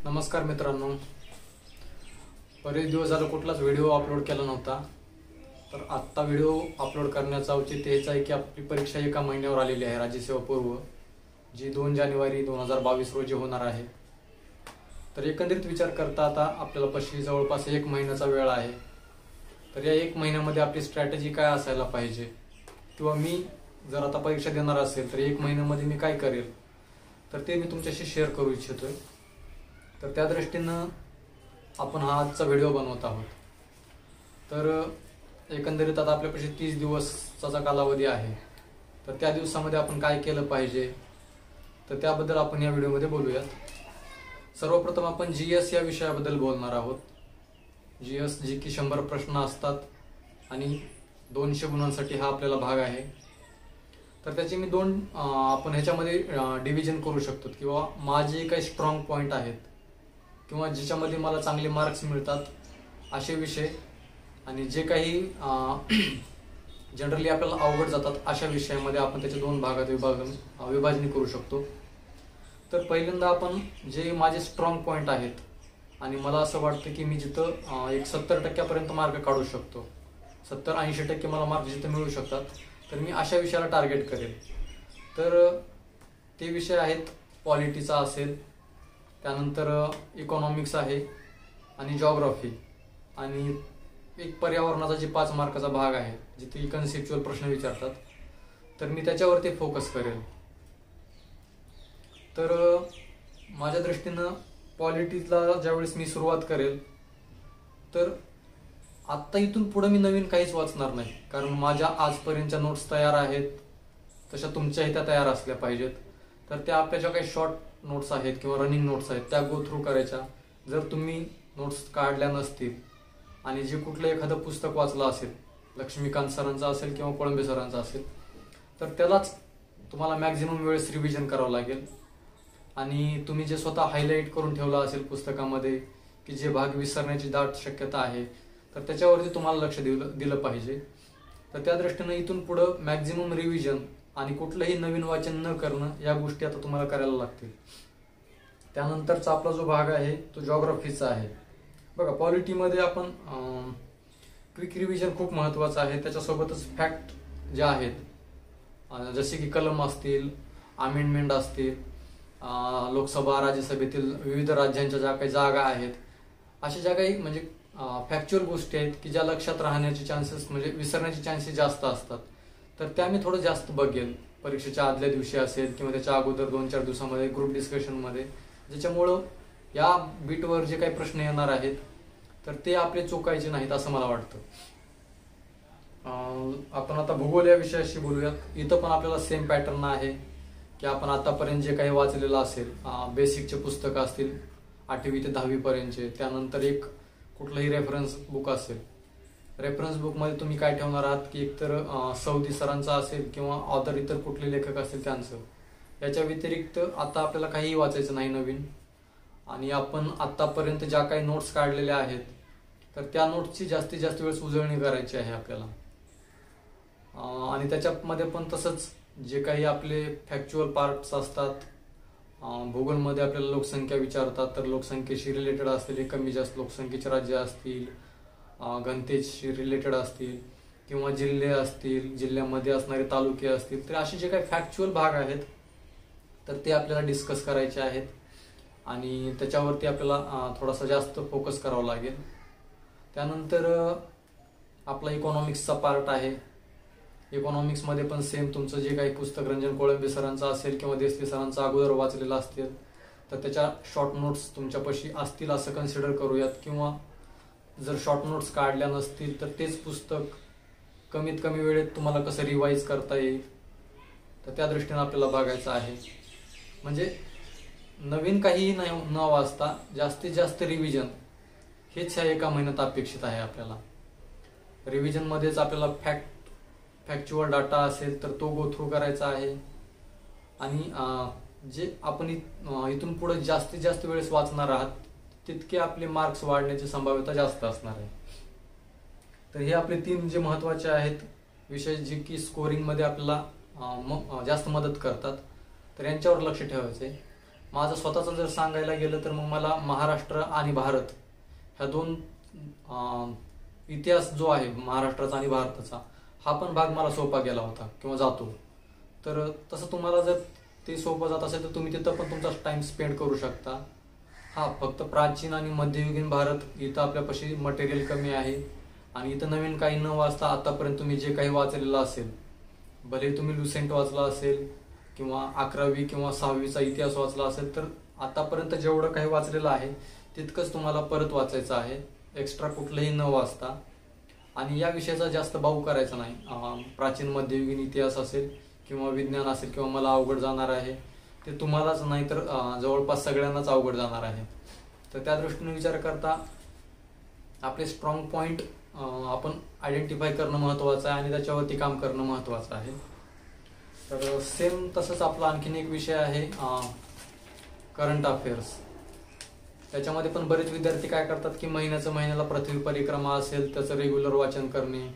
नमस्कार मित्रांनो, बरेच दिवस झालं कुठलाच व्हिडिओ अपलोड केला नव्हता. तर आत्ता व्हिडिओ अपलोड करण्याचं औचित्य हेच आहे की आपली परीक्षा एका महिन्यावर आलेली आहे, राज्यसेवा पूर्व, जी 2 जानेवारी 2022 रोजी होणार आहे. तर एकंदरीत विचार करता आता आपल्याला पशी जवळपास 1 महिन्याचा वेळ आहे. तर या 1 महिन्यामध्ये आपली स्ट्रॅटेजी काय असायला पाहिजे, किंवा मी जर आता परीक्षा देणार असेल तर 1 महिन्यामध्ये मी काय करेल, तर ते मी तुमच्याशी शेअर करू इच्छितोय. तर त्या दृष्टीनं आपण हा आजचा व्हिडिओ बनवत आहोत. तर एकंदरीत आता आपल्यापाशी 30 दिवसाचा कालावधी आहे. तर त्या दिवसामध्ये आपण काय केलं पाहिजे, तर त्याबद्दल आपण या व्हिडिओमध्ये बोलूयात. सर्वप्रथम आपण GS या विषयाबद्दल बोलणार आहोत. GS जी की 100 प्रश्न असतात आणि 200 गुणांसाठी हा आपल्याला भाग आहे. तर त्याचे मी आपण ह्याच्यामध्ये डिव्हिजन करू शकतो, किंवा माझे काही स्ट्रॉंग पॉईंट आहेत किंवा ज्याच्यामध्ये मला चांगले मार्क्स मिळतात असे विषय, आणि जे काही जनरली आपल्याला अवघड जातात अशा विषयामध्ये आपण त्याच्या 2 भागात विभाजणी करू शकतो. तर पहिल्यांदा आपण जे माझे स्ट्रॉंग पॉईंट आहेत आणि मला असं वाटतं की मी जिथं एक 70% मार्क काढू शकतो, 70-80% मला मार्क जिथं मिळू शकतात, तर मी अशा विषयाला टार्गेट करेल. तर ते विषय आहेत, पॉलिटीचा असेल, त्यानंतर इकॉनॉमिक्स आहे, आणि जॉग्राफी, आणि एक पर्यावरणाचा जे 5 मार्काचा भाग आहे जिथे कन्सेप्च्युअल प्रश्न विचारतात, तर मी त्याच्यावरती फोकस करेल. तर माझ्या दृष्टीनं पॉलिटिक्सला ज्यावेळेस मी सुरुवात करेल, तर आत्ता इथून पुढे मी नवीन काहीच वाचणार नाही, कारण माझ्या आजपर्यंतच्या नोट्स तयार आहेत, तशा तुमच्याही त्या तयार असल्या पाहिजेत. तर त्या आपल्या ज्या काही शॉर्ट नोट्स आहेत किंवा रनिंग नोट्स आहेत त्या गो थ्रू करायच्या. जर तुम्ही नोट्स काढल्या नसतील आणि जे कुठलं एखादं पुस्तक वाचलं असेल, लक्ष्मीकांत सरांचं असेल किंवा कोळंबे सरांचं असेल, तर त्यालाच तुम्हाला मॅक्झिमम वेळेस रिव्हिजन करावं लागेल. आणि तुम्ही जे स्वतः हायलाईट करून ठेवलं असेल पुस्तकामध्ये की जे भाग विसरण्याची दाट शक्यता आहे, तर त्याच्यावरती तुम्हाला लक्ष दिलं पाहिजे. तर त्या दृष्टीनं इथून पुढं मॅक्झिमम रिव्हिजन आणि कुठलंही नवीन वाचन न करणं, या गोष्टी आता तुम्हाला करायला लागतील. त्यानंतरचा आपला जो भाग आहे तो जॉग्राफीचा आहे. बघा, पॉलिटीमध्ये आपण क्विक रिव्हिजन खूप महत्त्वाचं आहे. त्याच्यासोबतच फॅक्ट ज्या आहेत, जसे की कलम असतील, अमेंडमेंट असतील, लोकसभा राज्यसभेतील विविध राज्यांच्या ज्या काही जागा आहेत, अशा ज्या काही म्हणजे फॅक्च्युअल गोष्टी आहेत की ज्या लक्षात राहण्याचे चान्सेस म्हणजे विसरण्याचे चान्सेस जास्त असतात, तर त्या मी थोडं जास्त बघेल. परीक्षेच्या आदल्या दिवशी असेल किंवा त्याच्या अगोदर 2-4 दिवसामध्ये ग्रुप डिस्कशनमध्ये, ज्याच्यामुळं या बीटवर जे काही प्रश्न येणार आहेत तर ते आपले चुकायचे नाहीत असं मला वाटतं. आपण आता भूगोल या विषयाशी बोलूयात. इथं पण आपल्याला सेम पॅटर्न आहे की आपण आतापर्यंत जे काही वाचलेलं असेल, बेसिकचे पुस्तकं असतील 8वी ते 10वी पर्यंतचे, त्यानंतर एक कुठलंही रेफरन्स बुक असेल. रेफरन्स बुकमध्ये तुम्ही काय ठेवणार आहात की एकतर सौदी सरांचा असेल किंवा ऑथर इतर कुठले लेखक असतील त्यांचं. याच्या व्यतिरिक्त आता आपल्याला काहीही वाचायचं नाही नवीन. आणि आपण आतापर्यंत ज्या काही नोट्स काढलेल्या आहेत, तर त्या नोट्सची जास्तीत जास्त वेळेस उजळणी करायची आहे आपल्याला. आणि त्याच्यामध्ये पण तसंच जे काही आपले फॅक्च्युअल पार्ट्स असतात, भूगोलमध्ये आपल्याला लोकसंख्या विचारतात, तर लोकसंख्येशी रिलेटेड असलेले कमी जास्त लोकसंख्येचे राज्य असतील, घनतेशी रिलेटेड असतील, किंवा जिल्हे असतील, जिल्ह्यामध्ये असणारे तालुके असतील, तर असे जे काही फॅक्च्युअल भाग आहेत तर ते आपल्याला डिस्कस करायचे आहेत. आणि त्याच्यावरती आपल्याला थोडासा जास्त फोकस करावा लागेल. त्यानंतर आपला इकॉनॉमिक्सचा पार्ट आहे. इकॉनॉमिक्समध्ये पण सेम तुमचं जे काही पुस्तक रंजन कोळंबे सरांचं असेल किंवा देसले सरांचं अगोदर वाचलेलं असतील, तर त्याच्या शॉर्ट नोट्स तुमच्यापाशी असतील असं कन्सिडर करूयात. किंवा जर शॉर्ट नोट्स काढल्या नसतील तर तेच पुस्तक कमीत कमी वेळेत तुम्हाला कसं रिवाईज करता येईल, तर त्या दृष्टीने आपल्याला बघायचं आहे. म्हणजे नवीन काहीही न वाचता जास्तीत जास्त रिव्हिजन हेच ह्या 1 महिन्यात अपेक्षित आहे आपल्याला. रिव्हिजनमध्येच आपल्याला फॅक्च्युअल डाटा असेल तर तो गो थ्रू करायचा आहे. आणि जे आपण इथून पुढे जास्तीत जास्त वेळेस वाचणार आहात तितके आपले मार्क्स वाढण्याची संभाव्यता जास्त असणार आहे. तर हे आपले 3 जे महत्त्वाचे आहेत विषय, जे की स्कोरिंगमध्ये आपल्याला जास्त मदत करतात, तर यांच्यावर लक्ष ठेवायचं आहे. माझं स्वतःचं जर सांगायला गेलं तर मग मला महाराष्ट्र आणि भारत ह्या दोन इतिहास जो आहे महाराष्ट्राचा आणि भारताचा, हा पण भाग मला सोपा गेला होता किंवा जातो. तर तसं तुम्हाला जर ते सोपं जात असेल तर तुम्ही तिथं पण तुमचा टाइम स्पेंड करू शकता. फक्त प्राचीन आणि मध्ययुगीन भारत इथं आपल्यापाशी मटेरियल कमी आहे आणि इथं नवीन काही न वाचता आतापर्यंत तुम्ही जे काही वाचलेलं असेल, भले तुम्ही लुसेंट वाचला असेल किंवा 11वी किंवा 6वीचा इतिहास वाचला असेल, तर आतापर्यंत जेवढं काही वाचलेलं आहे तितकंच तुम्हाला परत वाचायचं आहे, एक्स्ट्रा कुठलंही न वाचता. आणि या विषयाचा जास्त बाऊ करायचा नाही. प्राचीन मध्ययुगीन इतिहास असेल किंवा विज्ञान असेल किंवा मला अवघड जाणार आहे ते तुम्हालाच नाही तर जवळपास सगळ्यांनाच अवघड जाणार आहे. तर त्या दृष्टीने विचार करता आपले स्ट्रॉंग पॉईंट आपण आयडेंटिफाय करणं महत्त्वाचं आहे आणि त्याच्यावरती काम करणं महत्त्वाचं आहे. तर सेम तसंच आपला आणखीन एक विषय आहे करंट अफेअर्स. त्याच्यामध्ये पण बरेच विद्यार्थी काय करतात की महिन्याला पृथ्वी परिक्रमा असेल त्याचं रेग्युलर वाचन करणे,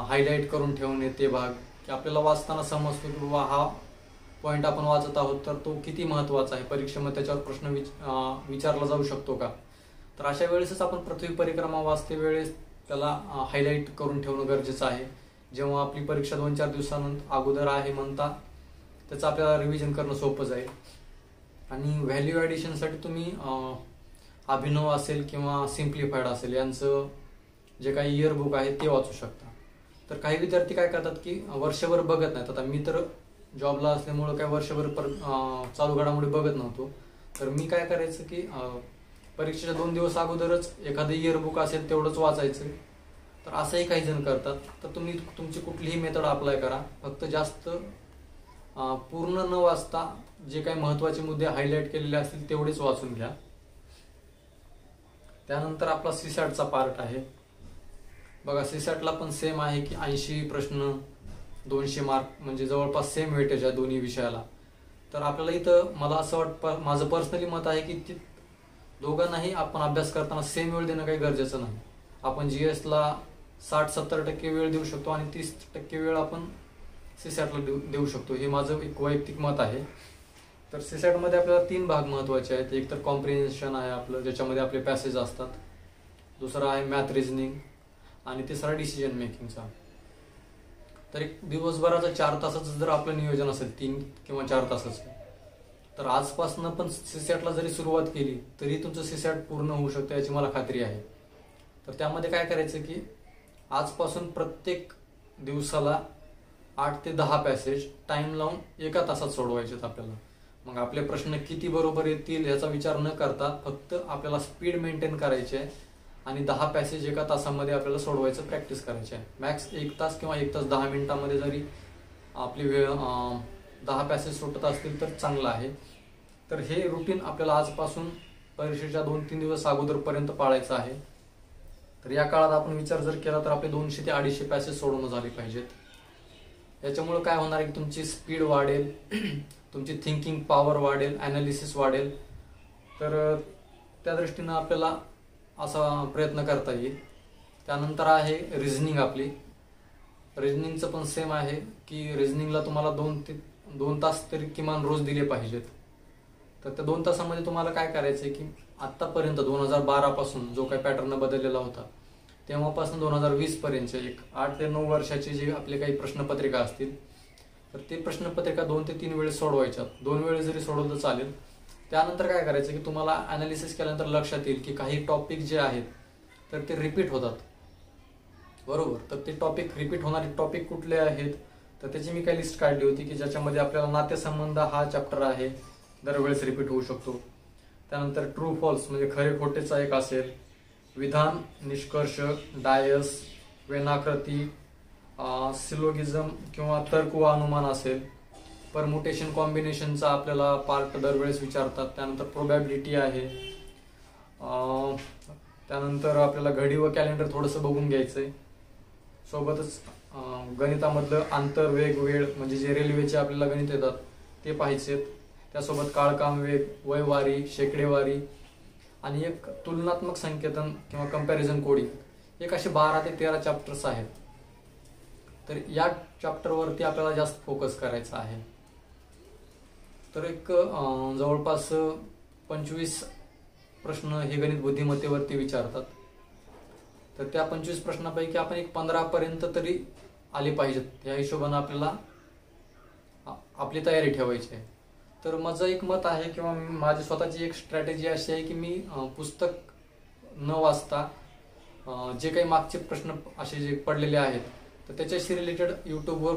हायलाईट करून ठेवणे ते भाग, की आपल्याला वाचताना समजतो की बाबा हा पॉईंट आपण वाचत आहोत तर तो किती महत्त्वाचा आहे, परीक्षेमध्ये त्याच्यावर प्रश्न विचारला जाऊ शकतो का. तर अशा वेळेसच आपण पृथ्वी परिक्रमा वाचते वेळेस त्याला हायलाईट करून ठेवणं गरजेचं आहे. जेव्हा आपली परीक्षा 2-4 दिवसानंतर अगोदर आहे म्हणता त्याचं आपल्याला रिव्हिजन करणं सोपं जाईल. आणि व्हॅल्यू ॲडिशनसाठी तुम्ही अभिनव असेल किंवा सिम्प्लिफाईड असेल यांचं जे काही इयरबुक आहे ते वाचू शकता. तर काही विद्यार्थी काय करतात की वर्षभर बघत नाहीत. आता मी तर जॉबला असल्यामुळं काय वर्षभर चालू घडामोडी बघत नव्हतो. तर मी काय करायचं की परीक्षेच्या 2 दिवस अगोदरच एखादं इयरबुक असेल तेवढंच वाचायचं. तर असंही काही जण करतात. तर तुम्ही तुमची कुठलीही मेथड अप्लाय करा, फक्त जास्त पूर्ण न वाचता जे काही महत्त्वाचे मुद्दे हायलाईट केलेले असतील तेवढेच वाचून घ्या. त्यानंतर आपला सीसॅटचा पार्ट आहे बघा. सीसॅटला पण सेम आहे की 80 प्रश्न 200 मार्क, म्हणजे जवळपास सेम वेटेज आहे दोन्ही विषयाला. तर आपल्याला इथं मला असं वाटतं, माझं पर्सनली मत आहे की दोघांनाही आपण अभ्यास करताना सेम वेळ देणं काही गरजेचं नाही. आपण GSला 60-70% वेळ देऊ शकतो आणि 30% वेळ आपण सीसॅटला देऊ शकतो. हे माझं एक वैयक्तिक मत आहे. तर सीसॅटमध्ये आपल्याला 3 भाग महत्त्वाचे आहेत. एक तर कॉम्प्रिहेन्शन आहे आपलं, ज्याच्यामध्ये आपले पॅसेज असतात. दुसरा आहे मॅथ रिझनिंग आणि तिसरा डिसिजन मेकिंगचा. तर एक दिवसभराचं 4 तासाचं जर आपलं नियोजन असेल 3 किंवा 4 तासाचं, तर आजपासून पण सीसॅटला जरी सुरुवात केली तरी तुमचं सीसॅट पूर्ण होऊ शकतं याची मला खात्री आहे. तर त्यामध्ये काय करायचं की आजपासून प्रत्येक दिवसाला 8 ते 10 पॅसेज टाइम लावून 1 तासात सोडवायचे आपल्याला. मग आपले प्रश्न किती बरोबर येतील याचा विचार न करता फक्त आपल्याला स्पीड मेंटेन करायची आहे आणि 10 पॅसेज 1 तासामध्ये आपल्याला सोडवायचं प्रॅक्टिस करायची आहे. मॅक्स 1 तास किंवा 1 तास 10 मिनिटांमध्ये जरी आपली वेळ 10 पॅसेज सुटत असतील तर चांगलं आहे. तर हे रुटीन आपल्याला आजपासून परीक्षेच्या 2-3 दिवस अगोदरपर्यंत पाळायचं आहे. तर या काळात आपण विचार जर केला तर आपले 200 ते 250 पॅसेज सोडवणं झाले पाहिजेत. याच्यामुळे काय होणार आहे की तुमची स्पीड वाढेल, तुमची थिंकिंग पॉवर वाढेल, ॲनालिसिस वाढेल. तर त्या दृष्टीनं आपल्याला असा प्रयत्न करता येईल. त्यानंतर आहे रिझनिंग आपली. रिझनिंगचं पण सेम आहे की रिझनिंगला तुम्हाला 2 तास तरी किमान रोज दिले पाहिजेत. तर त्या 2 तासामध्ये तुम्हाला काय करायचं आहे की आत्तापर्यंत 2012 पासून जो काही पॅटर्न बदललेला होता तेव्हापासून 2020 पर्यंतचे एक 8 ते 9 वर्षाचे जे आपले काही प्रश्नपत्रिका असतील तर ते प्रश्नपत्रिका 2 ते 3 वेळेस सोडवायच्यात. 2 वेळेस जरी सोडवलं तर चालेल. त्यानंतर काय करायचं की तुम्हाला ॲनालिसिस केल्यानंतर लक्षात येईल की काही टॉपिक जे आहेत तर ते रिपीट होतात, बरोबर. तर ते टॉपिक रिपीट होणारे टॉपिक कुठले आहेत तर त्याची मी काही लिस्ट काढली होती की ज्याच्यामध्ये आपल्याला नातेसंबंध हा चॅप्टर आहे, दरवेळेस रिपीट होऊ शकतो. त्यानंतर ट्रू फॉल्स म्हणजे खरे खोटेचा एक असेल, विधान, निष्कर्ष, डायस, वेनाकृती, सिलोगिझम किंवा तर्क व अनुमान असेल. परमुटेशन कॉम्बिनेशनचा आपल्याला पार्ट दरवेळेस विचारतात. त्यानंतर प्रोबॅबिलिटी आहे. त्यानंतर आपल्याला घडी व कॅलेंडर थोडंसं बघून घ्यायचंय. सोबतच गणितामधलं आंतर, वेग, वेळ म्हणजे जे रेल्वेचे आपल्याला गणित येतात ते पाहायचेत. त्यासोबत काळकाम, वेग, वयवारी, शेकडेवारी आणि एक तुलनात्मक संकेतन किंवा कंपॅरिझन कोडिंग. एक असे 12 ते 13 चॅप्टर्स आहेत. तर या चॅप्टरवरती आपल्याला जास्त फोकस करायचा आहे. तर एक जवळपास 25 प्रश्न हे गणित बुद्धिमत्तेवरती विचारतात. तर त्या 25 प्रश्नापैकी आपण एक 15 पर्यंत तरी आले पाहिजेत, या हिशोबाने आपल्याला आपली तयारी ठेवायची आहे. तर माझं एक मत आहे किंवा माझी स्वतःची एक स्ट्रॅटेजी अशी आहे की मी पुस्तक न वाचता जे काही मागचे प्रश्न असे जे पडलेले आहेत तर त्याच्याशी रिलेटेड यूट्यूबवर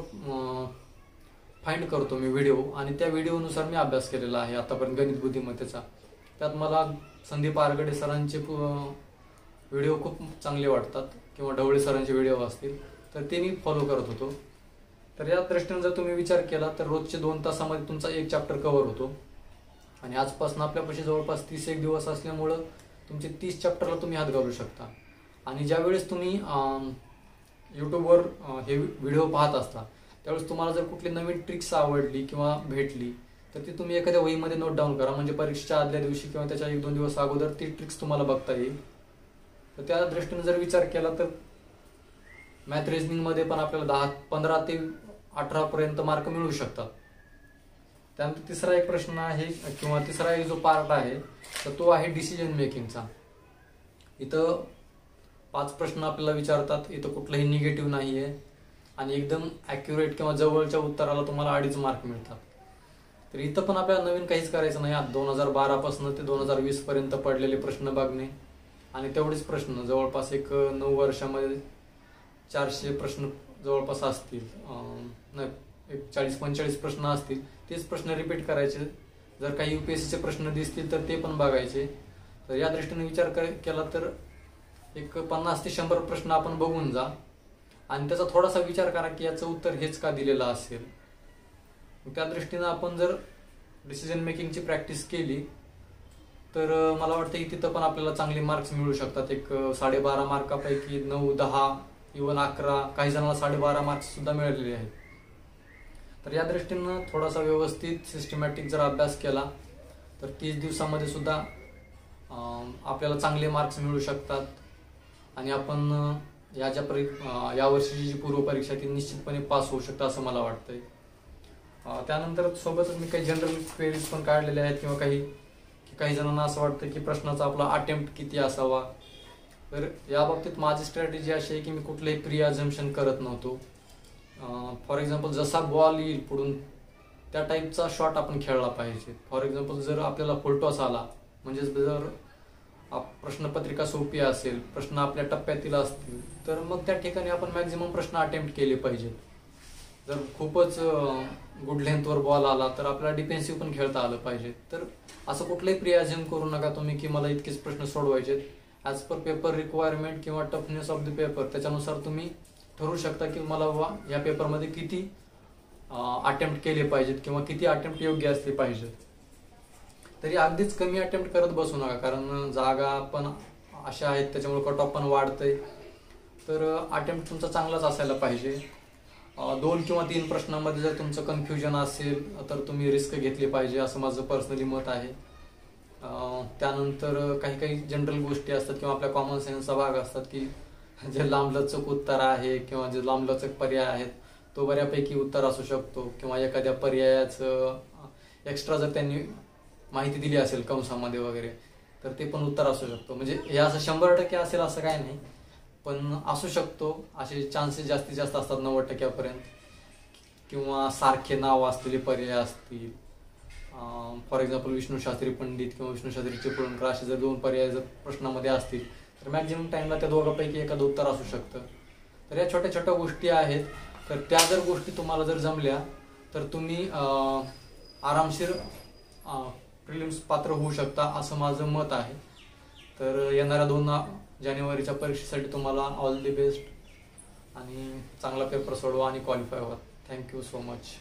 फाइंड करतो मी व्हिडिओ, आणि त्या व्हिडिओनुसार मी अभ्यास केलेला आहे आतापर्यंत गणित बुद्धिमत्तेचा. त्यात मला संदीप आरगडे सरांचे व्हिडिओ खूप चांगले वाटतात, किंवा ढवळे सरांचे व्हिडिओ असतील तर ते मी फॉलो करत होतो. तर या दृष्टीने जर तुम्ही विचार केला तर रोजचे 2 तासामध्ये तुमचा एक चॅप्टर कव्हर होतो, आणि आजपासून आपल्यापाशी जवळपास 31 दिवस असल्यामुळं तुमचे 30 चॅप्टरला तुम्ही हात घालू शकता. आणि ज्यावेळेस तुम्ही यूट्यूबवर हे व्हिडिओ पाहत असता त्यावेळेस तुम्हाला जर कुठली नवीन ट्रिक्स आवडली किंवा भेटली तर ती तुम्ही एखाद्या वहीमध्ये नोट डाऊन करा, म्हणजे परीक्षेच्या आदल्या दिवशी किंवा त्याच्या 1-2 दिवस अगोदर ती ट्रिक्स तुम्हाला बघता येईल. तर त्या दृष्टीने जर विचार केला तर मॅथ रिझनिंगमध्ये पण आपल्याला 15 ते 18 पर्यंत मार्क मिळू शकतात. त्यानंतर तिसरा एक प्रश्न आहे किंवा तिसरा एक जो पार्ट आहे तर तो आहे डिसिजन मेकिंगचा. इथं 5 प्रश्न आपल्याला विचारतात, इथं कुठलंही निगेटिव्ह नाही आहे, आणि एकदम ॲक्युरेट किंवा जवळच्या उत्तराला तुम्हाला 2.5 मार्क मिळतात. तर इथं पण आपल्याला नवीन काहीच करायचं नाही. 2012 पासून ते 2020 पर्यंत पडलेले प्रश्न बघणे, आणि तेवढेच प्रश्न जवळपास एक 9 वर्षामध्ये 400 प्रश्न जवळपास असतील, नाही एक 40-45 प्रश्न असतील. तेच प्रश्न रिपीट करायचे. जर काही UPSCचे प्रश्न दिसतील तर ते पण बघायचे. तर या दृष्टीने विचार केला तर एक 50 ते 100 प्रश्न आपण बघून जा, आणि त्याचा थोडासा विचार करा की याचं उत्तर हेच का दिलेलं असेल. त्या दृष्टीनं आपण जर डिसिजन मेकिंगची प्रॅक्टिस केली तर मला वाटतं की तिथं पण आपल्याला चांगले मार्क्स मिळू शकतात. एक 12.5 मार्कापैकी 9, 10, इव्हन 11, काही जणांना 12.5 मार्क्स सुद्धा मिळालेले आहेत. तर या दृष्टीनं थोडासा व्यवस्थित सिस्टमॅटिक जर अभ्यास केला तर 30 दिवसामध्ये सुद्धा आपल्याला चांगले मार्क्स मिळू शकतात, आणि आपण या वर्षीची जी पूर्वपरीक्षा ती निश्चितपणे पास होऊ शकतं असं मला वाटतंय. त्यानंतर सोबतच मी काही जनरल क्वेरीज पण काढलेल्या आहेत, किंवा काही जणांना असं वाटतं की प्रश्नाचा आपला अटेम्प्ट किती असावा. तर या बाबतीत माझी स्ट्रॅटेजी अशी आहे की मी कुठलंही प्री अझम्पशन करत नव्हतो. फॉर एक्झाम्पल जसा बॉल येईल पुढून त्या टाईपचा शॉट आपण खेळला पाहिजे. फॉर एक्झाम्पल जर आपल्याला फुलटॉस आला, म्हणजे जर प्रश्नपत्रिका सोपी असेल, प्रश्न आपल्या टप्प्यातील असतील तर मग त्या ठिकाणी आपण मॅक्झिमम प्रश्न अटेम्प्ट केले पाहिजेत. जर खूपच गुड लेंथवर बॉल आला तर आपल्याला डिफेन्सिव्ह पण खेळता आलं पाहिजे. तर असं कुठलंही प्री अझ्युम करू नका तुम्ही की मला इतकेच प्रश्न सोडवायचे. ॲज पर पेपर रिक्वायरमेंट किंवा टफनेस ऑफ द पेपर त्याच्यानुसार तुम्ही ठरवू शकता की मला या पेपरमध्ये किती अटेम्प्ट केले पाहिजेत किंवा किती अटेम्प्ट योग्य असले पाहिजेत. तरी अगदीच कमी अटेम्प्ट करत बसू नका, कारण जागा पण अशा आहेत त्याच्यामुळे कट ऑफ पण वाढतंय. तर अटेम्प्ट तुमचा चांगलाच असायला पाहिजे. 2 किंवा 3 प्रश्नांमध्ये जर तुमचं कन्फ्युजन असेल तर तुम्ही रिस्क घेतली पाहिजे असं माझं पर्सनली मत आहे. त्यानंतर काही जनरल गोष्टी असतात किंवा आपल्या कॉमन सेन्सचा भाग असतात की जे लांबलचक उत्तर आहे किंवा जे लांबलचक पर्याय आहेत तो बऱ्यापैकी उत्तर असू शकतो, किंवा एखाद्या पर्यायाचं एक्स्ट्रा जर त्यांनी माहिती दिली असेल कंसामध्ये वगैरे तर ते पण उत्तर असू शकतो. म्हणजे हे असं 100% असेल असं काय नाही, पण असू शकतो. असे चान्सेस जास्तीत जास्त असतात 90% किंवा सारखे नाव असलेले पर्याय असतील. फॉर एक्झाम्पल विष्णुशास्त्री पंडित किंवा विष्णुशास्त्री चिपळूणकर असे जर 2 पर्याय जर प्रश्नामध्ये असतील तर मॅक्झिमम टाइमला त्या दोघांपैकी एखादं उत्तर असू शकतं. तर या छोट्या छोट्या गोष्टी आहेत. तर त्या जर गोष्टी तुम्हाला जर जमल्या तर तुम्ही आरामशीर प्रिलिम्स पात्र होऊ शकता असं माझं मत आहे. तर येणाऱ्या 2 जानेवारीच्या परीक्षेसाठी तुम्हाला ऑल दी बेस्ट, आणि चांगला पेपर सोडवा आणि क्वालिफाय व्हा. Thank you so much.